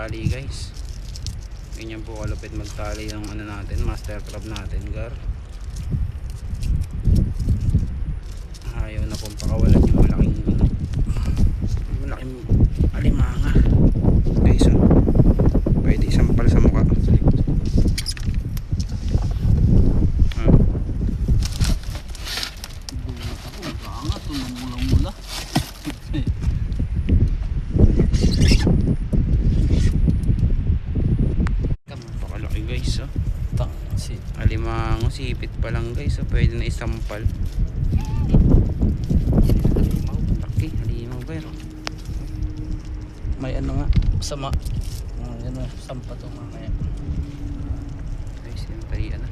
tali guys. Ganyan po kalupit magtali yung ano natin, master crab natin gar. Ayaw na pong pakawalan yung malaking alimanga guys. Pwede isampal sa mukha. Pakalaki guys. Alimango, sipit pa lang guys. Pwede na isampal. Laki, halimaw pero may ano nga sama. Yan o, sampa to mamaya guys. Tinatarian na.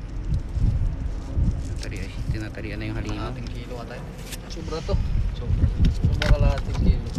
Tinatarian na yung halimaw. Kalahating kilo ata. Sobra to. Sobra kalahating kilo.